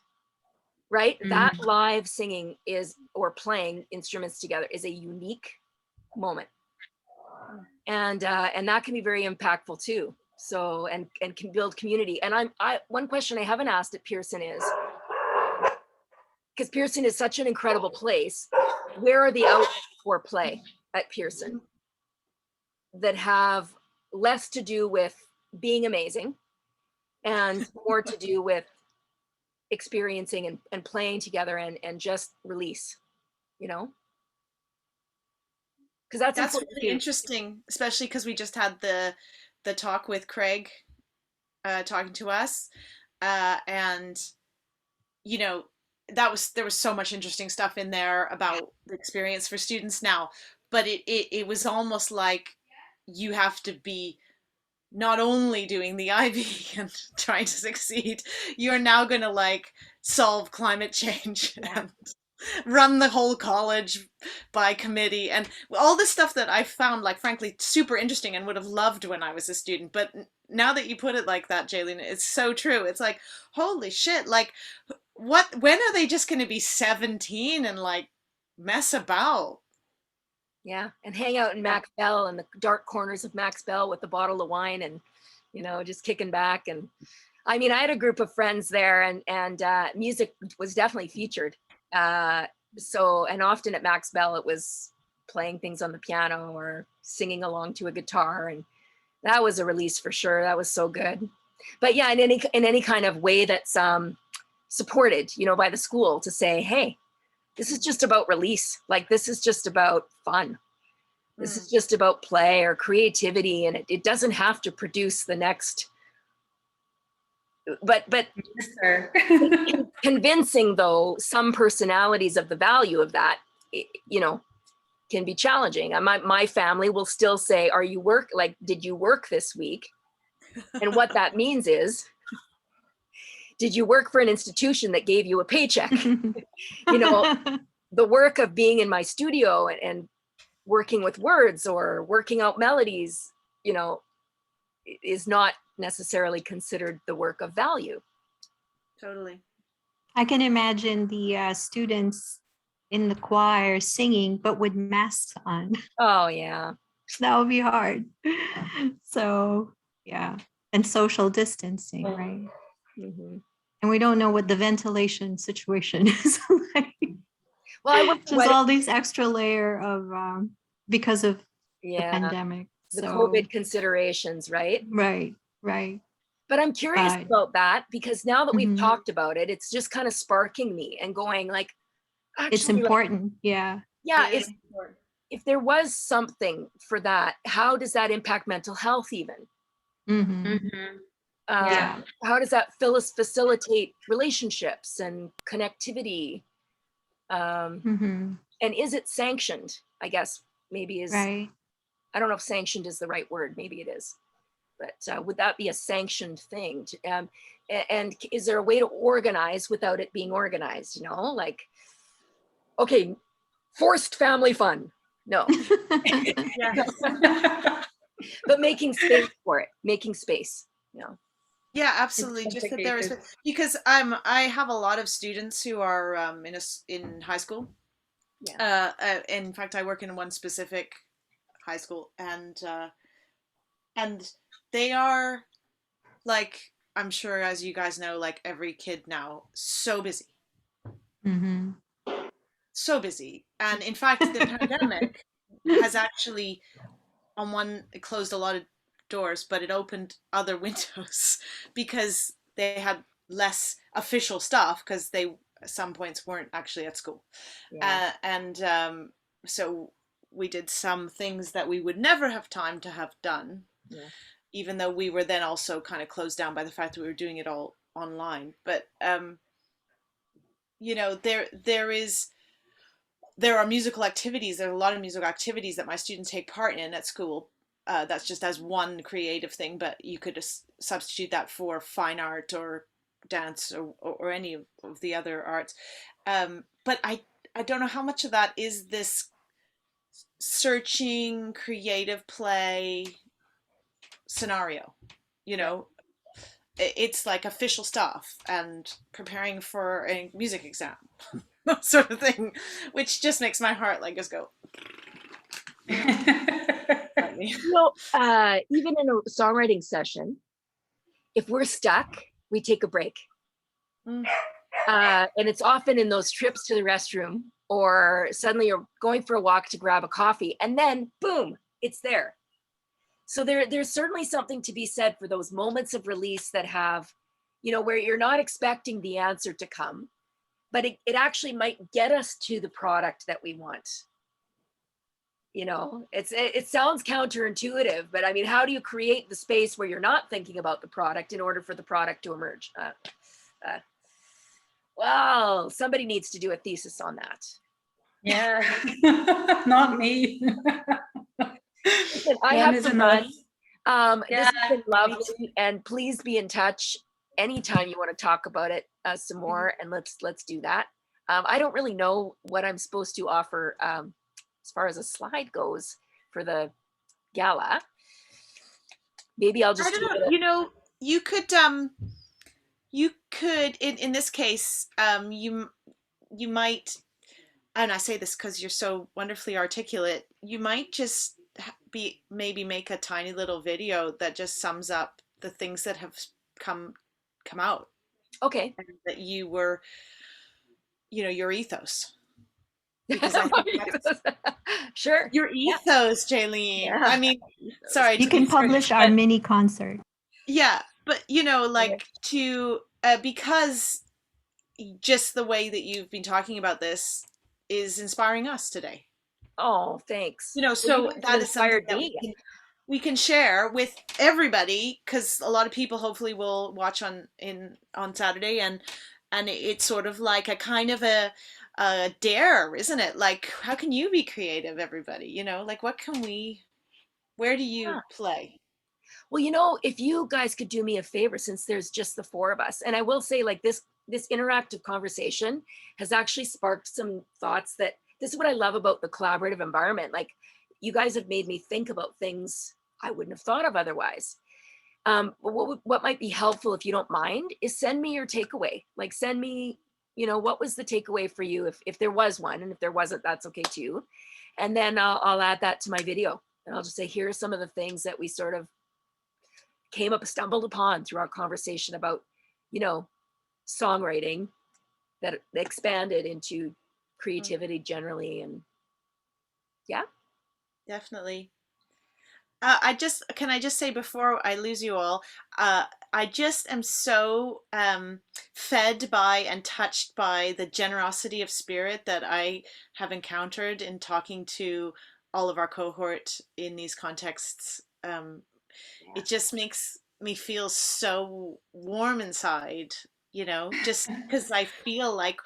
right? That Mm. live singing is, or playing instruments together is a unique moment. And that can be very impactful too. So, and can build community. And one question I haven't asked at Pearson is, because Pearson is such an incredible place, where are the outlets for play at Pearson that have less to do with being amazing and more to do with experiencing and playing together and just release, you know? Because that's really interesting, especially because we just had the talk with Craig talking to us, and you know, there was so much interesting stuff in there about the experience for students now, but it was almost like you have to be not only doing the IB and trying to succeed, you're now going to like solve climate change and run the whole college by committee and all this stuff that I found, like, frankly, super interesting and would have loved when I was a student. But now that you put it like that, Jaylene, it's so true. It's like, holy shit, like, when are they just going to be 17 and like mess about? Yeah, and hang out in Max Bell in the dark corners of Max Bell with a bottle of wine and, you know, just kicking back. And I mean, I had a group of friends there, and music was definitely featured. So, and often at Max Bell, it was playing things on the piano or singing along to a guitar, and that was a release for sure. That was so good. But yeah, in any kind of way that's supported, you know, by the school, to say, hey, this is just about release. Like, this is just about fun. This is just about play or creativity, and it doesn't have to produce the next. But convincing, though, some personalities of the value of that, you know, can be challenging. My family will still say, did you work this week? And what that means is, did you work for an institution that gave you a paycheck? You know, the work of being in my studio and working with words or working out melodies, you know, is not necessarily considered the work of value. Totally. I can imagine the students in the choir singing, but with masks on. Oh, yeah. That would be hard. So, yeah. And social distancing, right? Mm-hmm. And we don't know what the ventilation situation is like. Well, just all these extra layer of because of the pandemic. The COVID considerations, right? Right. But I'm curious about that, because now that we've talked about it, it's just kind of sparking me and going like, actually, it's important. Like, yeah. If there was something for that, how does that impact mental health even? How does that facilitate relationships and connectivity? And is it sanctioned? I guess maybe is. Right. I don't know if sanctioned is the right word. Maybe it is. But would that be a sanctioned thing? And is there a way to organize without it being organized? You know, like, okay, forced family fun. No. But making space for it, making space, you know. Yeah, absolutely. Just that there is, because I have a lot of students who are in high school. Yeah. In fact, I work in one specific high school, and they are, like, I'm sure, as you guys know, like every kid now, so busy. So busy. And in fact, the pandemic has actually, it closed a lot of doors, but it opened other windows because they had less official stuff, because they at some points weren't actually at school. So we did some things that we would never have time to have done, even though we were then also kind of closed down by the fact that we were doing it all online. But you know, there are musical activities. There are a lot of musical activities that my students take part in at school. That's just as one creative thing, but you could substitute that for fine art or dance or any of the other arts. But I don't know how much of that is this searching creative play scenario. You know, it's like official stuff and preparing for a music exam, that sort of thing, which just makes my heart like just go. Even in a songwriting session, if we're stuck, we take a break. Mm. And it's often in those trips to the restroom, or suddenly you're going for a walk to grab a coffee, and then boom, it's there. So there's certainly something to be said for those moments of release that have, where you're not expecting the answer to come, but it actually might get us to the product that we want. It sounds counterintuitive, but I mean, how do you create the space where you're not thinking about the product in order for the product to emerge? Well, somebody needs to do a thesis on that. Yeah, not me. Listen, I have to run. This has been lovely, and please be in touch anytime you want to talk about it some more, and let's do that. I don't really know what I'm supposed to offer as far as a slide goes for the gala. Maybe I'll just I don't know. You could in this case, you might, and I say this because you're so wonderfully articulate, you might just maybe make a tiny little video that just sums up the things that have come out. Okay. And that you were, your ethos. Because I think sure. Your ethos, Jaylene. Yeah. I mean, sorry. You can publish our mini concert. Yeah, but because just the way that you've been talking about this is inspiring us today. Oh, thanks. So that is something that we can share with everybody, because a lot of people hopefully will watch on Saturday, and it's sort of like a kind of a dare, isn't it? Like, how can you be creative, everybody? Like, where do you play? Well, if you guys could do me a favor, since there's just the four of us, and I will say, like, this interactive conversation has actually sparked some thoughts that this is what I love about the collaborative environment. Like, you guys have made me think about things I wouldn't have thought of otherwise. What might be helpful, if you don't mind, is send me your takeaway. Like, send me, what was the takeaway for you, if there was one, and if there wasn't, that's okay too. And then I'll add that to my video, and I'll just say, here are some of the things that we sort of stumbled upon through our conversation about, songwriting that expanded into creativity generally. And yeah, definitely. Can I just say before I lose you all, I just am so fed by and touched by the generosity of spirit that I have encountered in talking to all of our cohort in these contexts. It just makes me feel so warm inside, just because I feel like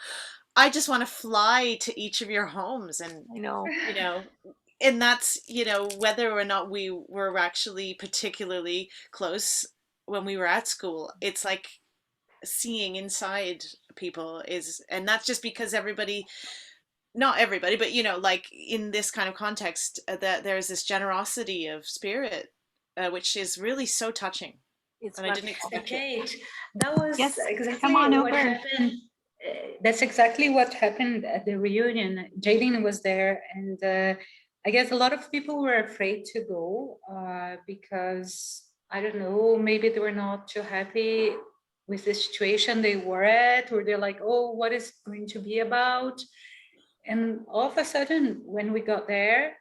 I just want to fly to each of your homes, and and that's, whether or not we were actually particularly close when we were at school, it's like seeing inside people and that's just because not everybody, but like in this kind of context, that there's this generosity of spirit, which is really so touching. And I didn't expect it. That was exactly what happened. That's exactly what happened at the reunion. Jaylene was there, and I guess a lot of people were afraid to go because, I don't know, maybe they were not too happy with the situation they were at, or they're like, oh, what is it going to be about? And all of a sudden, when we got there,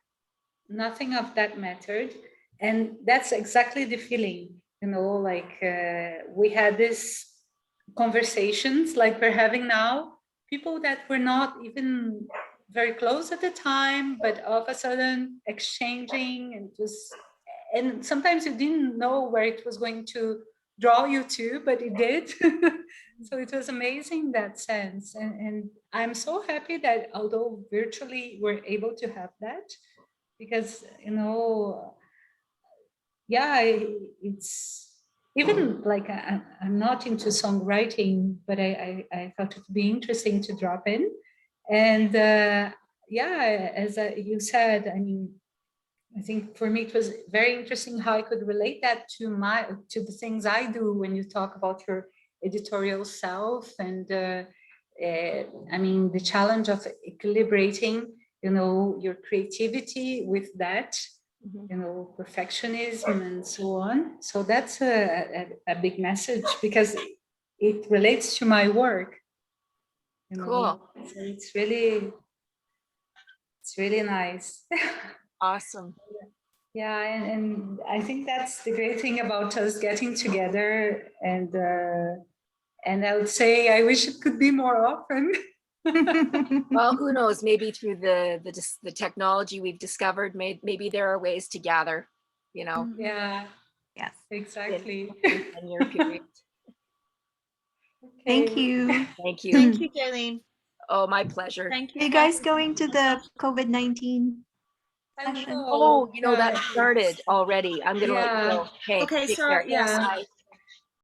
nothing of that mattered. And that's exactly the feeling, like we had these conversations like we're having now, people that were not even very close at the time, but all of a sudden exchanging, and sometimes you didn't know where it was going to draw you to, but it did. So it was amazing in that sense. And I'm so happy that although virtually we're able to have that, because, it's even like I'm not into songwriting, but I thought it would be interesting to drop in. And as you said, I mean, I think for me it was very interesting how I could relate that to the things I do when you talk about your editorial self. And I mean, the challenge of equilibrating, you know, your creativity with that, Mhm. you know, perfectionism and so on. So that's a big message because it relates to my work. You know? Cool. So it's really nice. Awesome. Yeah, and I think that's the great thing about us getting together, and I would say I wish it could be more often. Well, who knows? Maybe through the technology we've discovered, maybe there are ways to gather. You know, Yeah, Yes. exactly. in 10-year period. Thank Okay. you. Thank you. Thank you, Jaylene. Oh, my pleasure. Thank you. Are you guys going to the COVID-19 I session? Oh, will. you know, that Yeah. started already. I'm gonna let you Yeah. go. Okay, Okay, take so care. yeah. Yeah. Bye.